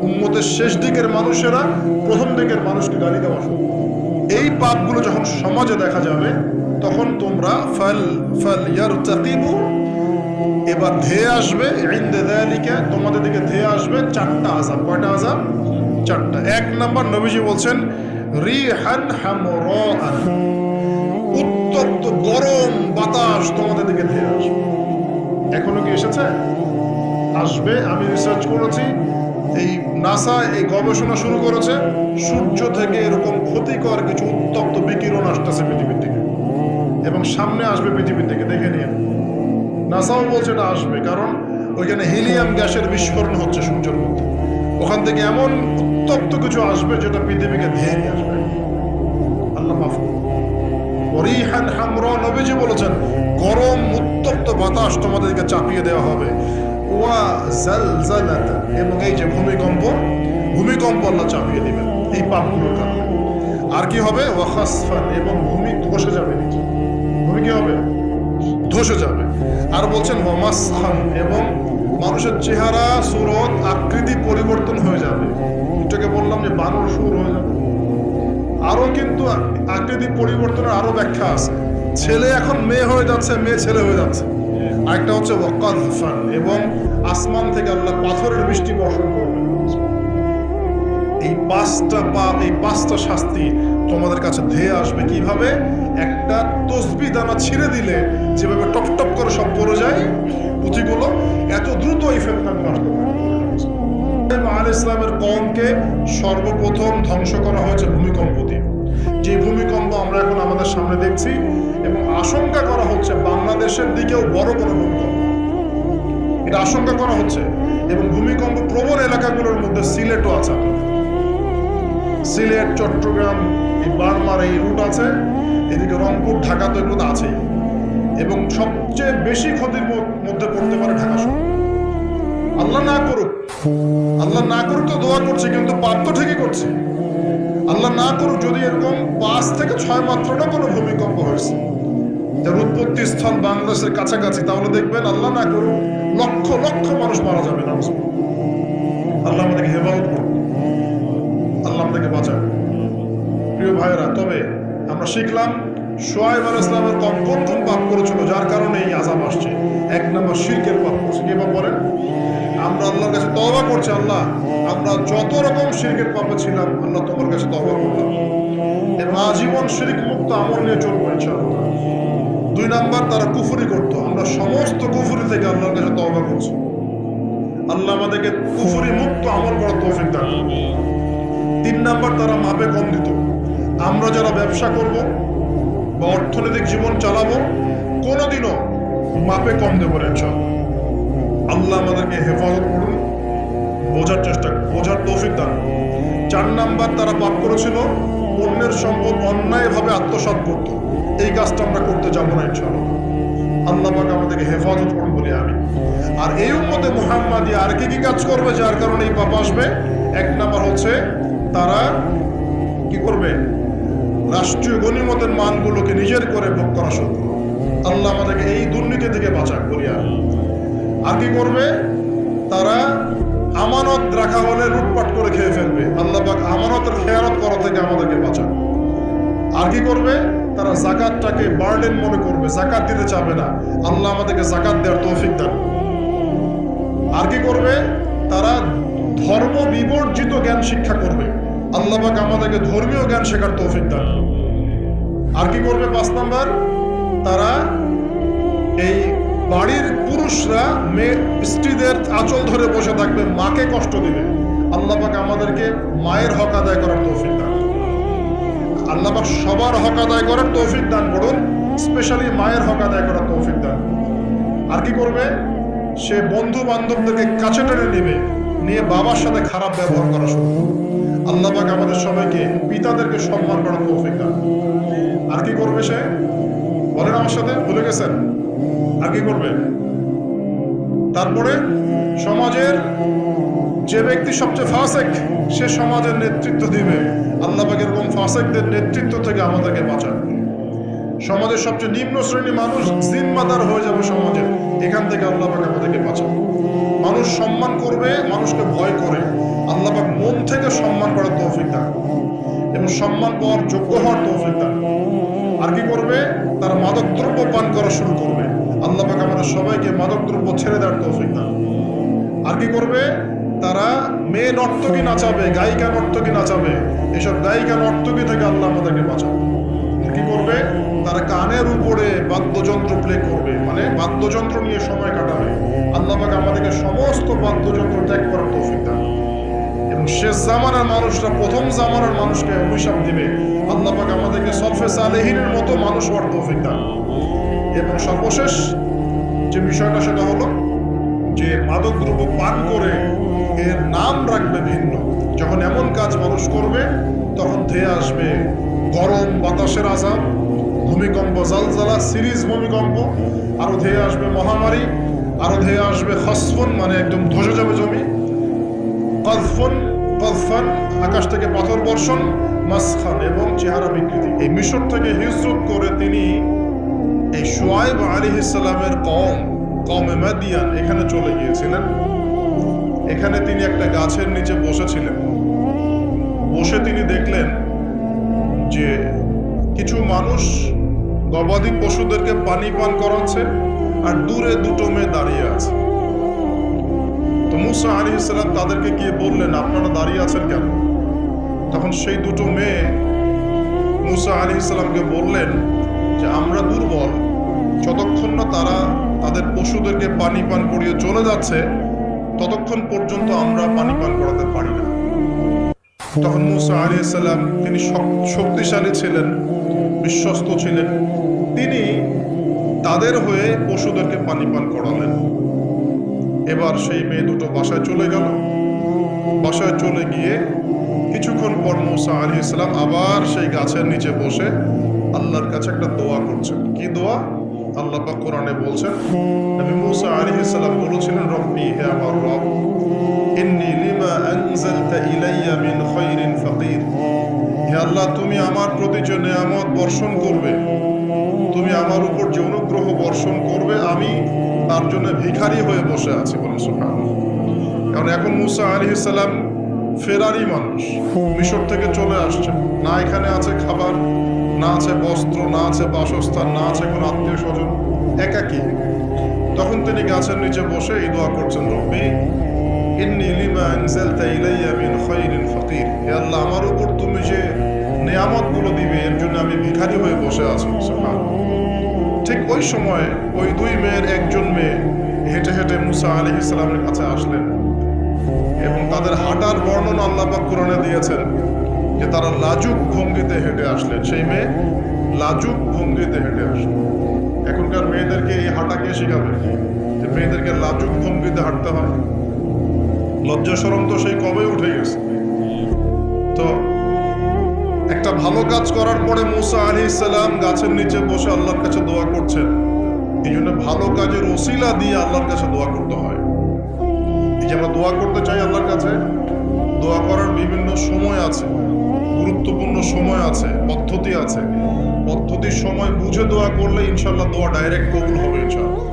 উম্মতের শেষ দিকের মানুষেরা প্রথম দিকের মানুষকে গালি দেওয়া শুরু। এই পাপগুলো যখন সমাজে দেখা যাবে তখন তোমরা এবার ধেয়ে আসবে তোমাদের দিকে ধেয়ে আসবে চারটা আযাব। কয়টা আযাব? চারটা। এক নাম্বার, নবীজি বলছেন রিহান হামরাআন, উত্তপ্ত গরম বাতাস তোমাদের দিকে ধেয়ে আসবে। এখনো কি এসেছে? আসবে। আমি রিসার্চ করেছি, এই নাসা এই গবেষণা শুরু করেছে, সূর্য থেকে এরকম ক্ষতিকর কিছু উত্তপ্ত বিকিরণ আসতেছে পৃথিবীর দিকে এবং সামনে আসবে পৃথিবীর দিকে। দেখে নিয়ে নাসাও বলছে এটা আসবে, কারণ ওইখানে হিলিয়াম গ্যাসের বিস্ফোরণ হচ্ছে সূর্যের মধ্যে। ওখান থেকে এমন উত্তপ্ত কিছু আসবে যেটা পৃথিবীকে ধেয়ে নিয়ে আসবে। আল্লাহ মাফ করুন। রিহান হামরা, নবীজি বলেছেন গরম উত্তপ্ত বাতাস তোমাদেরকে চাপিয়ে দেওয়া হবে। এবং এই যে ভূমিকম্প আল্লাহ চাপিয়ে দিবেন এই পাপগুলোর কারণে। আর কি হবে? এবং ভূমি ধসে যাবে, নিচে ভূমি কি হবে? ধসে যাবে। আর বলছেন ওয়ামাসখান, এবং মানুষের চেহারা সুরত আকৃতি পরিবর্তন হয়ে যাবে। এটাকে বললাম যে বানর সুর হয়ে যাবে। আরো কিন্তু আকৃতি পরিবর্তনের আরো ব্যাখ্যা আছে। ছেলে এখন মেয়ে হয়ে যাচ্ছে, মেয়ে ছেলে হয়ে যাচ্ছে। আরেকটা হচ্ছে ওয়াকাযফান, এবং আসমান থেকে আল্লাহ পাথরের বৃষ্টি বর্ষণ করবেন। এই পাঁচটা শাস্তি তোমাদের কাছে ধেয়ে আসবে। কিভাবে? একটা তসবিহ দানা ছিঁড়ে দিলে যেভাবে টপ টপ করে সব পড়ে যায় পুঁথিগুলো, এত দ্রুত এই ফিতনাগুলো আসতে পারে। আলাইহিস সালামের কওমকে সর্বপ্রথম ধ্বংস করা হয়েছে ভূমিকম্প দিয়ে। যে ভূমিকম্প আমরা এখন আমাদের সামনে দেখছি, এবং আশঙ্কা করা হচ্ছে বাংলাদেশের দিকেও বড় কোনো ভূমিকম্প, এটা আশঙ্কা করা হচ্ছে। এবং ভূমিকম্প প্রবণ এলাকাগুলোর মধ্যে সিলেটও আছে। সিলেট, চট্টগ্রাম, এই বার্মার এই রুট আছে, এদিকে রংপুর, ঢাকা তো এগুলো তো আছেই। এবং সবচেয়ে বেশি ক্ষতির মধ্যে পড়তে পারে ঢাকা শহর। আল্লাহ না করুক তো দোয়া করছে, কিন্তু পাপ তো ঠিকই করছে। আল্লাহ না করুক যদি এরকম 5 থেকে 6 মাত্রাটা কোনো ভূমিকম্প হয়েছে, যার উৎপত্তি স্থল বাংলাদেশের কাছাকাছি, তাহলে দেখবেন আল্লাহ না করুক লক্ষ লক্ষ মানুষ মারা যাবে না। আল্লাহ আমাদেরকে হেফাজত করুন, আল্লাহ আমাদেরকে বাঁচান। প্রিয় ভাইয়েরা, তবে আমরা শিখলাম শুআয়ব আলাইহিস সালামের কওম কোন কোন পাপ করেছিল যার কারণে এই আযাব আসছে। এক নম্বর শিরকের পাপ করছে। কি পাপ বলেন? আমরা আল্লাহর কাছে তওবা করছি, আল্লাহ আমরা যত রকম শিরকের পাপে ছিলাম, আল্লাহ তোমার কাছে তওবা করলাম এবং আজীবন শিরক মুক্ত আমল নিয়ে চলবো ইনশাআল্লাহ। 2 নাম্বার, তারা কুফরি করতো, আমরা সমস্ত কুফরি থেকে আল্লাহর কাছে তওবা করছি। আল্লাহ আমাদেরকে কুফরি মুক্ত আমল করার তৌফিক দান করুন। 3 নাম্বার, তারা মাপে কম দিত। আমরা যারা ব্যবসা করব বা অর্থনৈতিক জীবন চালাবো, কোনোদিনও মাপে কম দেবো না ইনশাআল্লাহ। আল্লাহ আমাদেরকে হেফাজত করুন, বোঝার তৌফিক দান। 4 নাম্বার, তারা পাপ করেছিল অন্যের সম্পদ অন্যায়ভাবে আত্মসাৎ করত। এই কাজটা আমরা করতে যাবো না ইনশাআল্লাহ। আল্লাহ পাক আমাদেরকে হেফাজত করুন বলি আমি। আর এই উম্মতে মুহাম্মাদিয়া আর কি কাজ করবে যার কারণে এই পাপ আসবে? 1 নাম্বার হচ্ছে তারা কি করবে? রাষ্ট্রীয় গনিমতের মানগুলোকে নিজের করে ভোগ করা শুরু করবে। আল্লাহ আমাদেরকে এই দুর্নীতি থেকে বাঁচাক বলিয়া। আর কি করবে? তারা আমানত রাখা হলে লুটপাট করে খেয়ে ফেলবে। আল্লাহ পাক আমানতের খেয়ানত করা থেকে আমাদেরকে বাঁচান। আর কি করবে? তারা যাকাতটাকে বার্ডেন মনে করবে, যাকাত দিতে চাবে না। আল্লাহ আমাদেরকে যাকাত দেওয়ার তৌফিক দান। আর কি করবে? তারা ধর্ম বিবর্জিত জ্ঞান শিক্ষা করবে। আল্লাহ পাক আমাদেরকে ধর্মীয় জ্ঞান শেখার তৌফিক দান। আর কি করবে? 5 নাম্বার, তারা এই বাড়ির পুরুষরা মেয়ে স্ত্রীদের আঁচল ধরে বসে থাকবে, মাকে কষ্ট দিবে। আল্লাহ পাক আমাদেরকে মায়ের হক আদায় করার তৌফিক দান। আল্লাহ পাক সবার হক আদায় করার তৌফিক দান করুন, স্পেশালি মায়ের হক আদায় করার তৌফিক দান। আর কি করবে? সে বন্ধু বান্ধবদেরকে কাছে টেনে নিবে, নিয়ে বাবার সাথে খারাপ ব্যবহার করা শুরু করবে। আল্লাহ পাক আমাদের সবাইকে পিতাদেরকে সম্মান করার তৌফিক দান। আর কি করবে সে? বলেন আমার সাথে, ভুলে গেছেন? আর কি করবে? তারপরে সমাজের যে ব্যক্তি সবচেয়ে ফাসেক, সে সমাজের নেতৃত্ব দিবে। আল্লাহ পাক এরকম ফাসেকদের নেতৃত্ব থেকে আমাদেরকে বাঁচান। সমাজের সবচেয়ে নিম্ন শ্রেণীর মানুষ জিম্মাদার হয়ে যাবে সমাজের, এখান থেকে আল্লাহ পাক আমাদেরকে বাঁচান। মানুষ সম্মান করবে, মানুষকে ভয় করে, আল্লাহ পাক মন থেকে সম্মান করার তৌফিক দান এবং সম্মান পাওয়ার যোগ্য হওয়ার তৌফিক দান। আর কি করবে? তারা মাদকদ্রব্য পান করা শুরু করবে, আল্লাহ পাক আমাদের সবাইকে মাদকদ্রব্য ছেড়ে দেওয়ার তৌফিক দান। আর কি করবে? তারা মেয়ে নর্তকী নাচাবে, গায়িকা নর্তকী নাচাবে, এসব গায়িকা নর্তকী থেকে আল্লাহ আমাদেরকে বাঁচাবে। কি করবে? তারা কানের উপরে বাদ্যযন্ত্র প্লে করবে, মানে বাদ্যযন্ত্র নিয়ে সময় কাটাবে, আল্লাহ পাক আমাদেরকে সমস্ত বাদ্যযন্ত্র ত্যাগ করার তৌফিক দান। এবং শেষ জামানার মানুষরা প্রথম জামানার মানুষকে অভিশাপ দিবে, আল্লাহ পাক আমাদেরকে সলফে সালেহিনের মতো মানুষ হওয়ার তৌফিক দান। এবং সর্বশেষ যে বিষয়টা সেটা হলো যে মাদকদ্রব্য পান করে এর নাম রাখবে ভিন্ন। যখন এমন কাজ মানুষ করবে তখন ধেয়ে আসবে গরম বাতাসের আযাব, ভূমিকম্প, জালজালা, সিরিজ ভূমিকম্প, আরো ধেয়ে আসবে মহামারী, আরো ধেয়ে আসবে খসফন, মানে একদম ধসে যাবে জমি, কযফান, আকাশ থেকে পাথর বর্ষণ, মাসখান এবং চেহারা বিকৃতি। এই মিশর থেকে হিজরত করে তিনি এই শুআয়ব আলাইহিস সালামের কওমে মাদিয়ান এখানে চলে গিয়েছিলেন। এখানে তিনি একটা গাছের নিচে বসেছিলেন। বসে তিনি দেখলেন যে কিছু মানুষ গবাদি পশুদেরকে পানি পান করাচ্ছে আর দূরে দুটো মেয়ে দাঁড়িয়ে আছে। তো মুসা আলাইহিস সালাম তাদেরকে গিয়ে বললেন, আপনারা দাঁড়িয়ে আছেন কেন? তখন সেই দুটো মেয়ে মুসা আলাইহিস সালামকে বললেন যে আমরা দুর্বল, যতক্ষণ না তারা তাদের পশুদেরকে পানি পান করিয়ে চলে যাচ্ছে ততক্ষণ পর্যন্ত আমরা পানি পান করাতে পারি না। তখন মুসা আলাইহিস সালাম তিনি শক্তিশালী ছিলেন, বিশ্বস্ত ছিলেন, তিনি তাদের হয়ে পশুদেরকে পানি পান করালেন। এবার সেই মেয়ে দুটো বাসায় চলে গেল। বাসায় চলে গিয়ে কিছুক্ষণ পর মুসা আলাইহিস সালাম আবার সেই গাছের নিচে বসে আল্লাহর কাছে একটা দোয়া করছেন। কি দোয়া? আল্লাহ পাক কোরআনে বলছেন, নবী মুসা আলাইহিস সালাম বলেছিলেন, রব্বি, হে আমার রব, ইন্নী লিমা আনজালতা ইলাইয়া মিন খায়রিন ফাকির। হে আল্লাহ, তুমি আমার প্রতি যে নিয়ামত বর্ষণ করবে, তুমি আমার উপর যে অনুগ্রহ বর্ষণ করবে, আমি তার জন্য ভিখারি হয়ে বসে আছি। বলেন সুবহানাল্লাহ। কারণ এখন মুসা আলাইহিস সালাম ফেরারি মানুষ, মিশর থেকে চলে আসছেন, না এখানে আছে খাবার, না আছে বস্ত্র, না আছে বাসস্থান, না আছে কোনো আত্মীয় স্বজন, একাকী। তখন তিনি গাছের নিচে বসে এই দোয়া করছেন, রব্বি ইন্নী লিমা আনজালতা ইলাইয়া মিন খায়রিন ফাকির। হে আল্লাহ, আমার উপর তুমি যে নিয়ামতগুলো দিবে এর জন্য আমি ভিখারি হয়ে বসে আছি। সুবহানাল্লাহ। ঠিক ওই সময় ওই দুই মেয়ের একজন মেয়ে হেঁটে হেঁটে মুসা আলাইহিস সালামের কাছে আসলেন এবং তাদের হাঁটার বর্ণনা আল্লাহ পাক কোরআনে দিয়েছেন যে তারা লাজুক ভঙ্গিতে হেঁটে আসলেন। সেই মেয়ে লাজুক ভঙ্গিতে হেঁটে আসলেন। এখনকার মেয়েদেরকে এই হাঁটা কে শেখাবে যে মেয়েদেরকে লাজুক ভঙ্গিতে হাঁটতে হয়? লজ্জা শরম তো সেই কবে উঠে গেছে। তো একটা ভালো কাজ করার পরে মুসা আলাইহিস সালাম গাছের নিচে বসে আল্লাহর কাছে দোয়া করছেন। এই জন্য ভালো কাজের ওসিলা দিয়ে আল্লাহর কাছে দোয়া করতে হয়। এই যে আমরা দোয়া করতে চাই আল্লাহর কাছে, দোয়া করার বিভিন্ন সময় আছে, গুরুত্বপূর্ণ সময় আছে, পদ্ধতি আছে। পদ্ধতির সময় বুঝে দোয়া করলে ইনশাল্লাহ দোয়া ডাইরেক্ট কবুল হবে ইনশাআল্লাহ।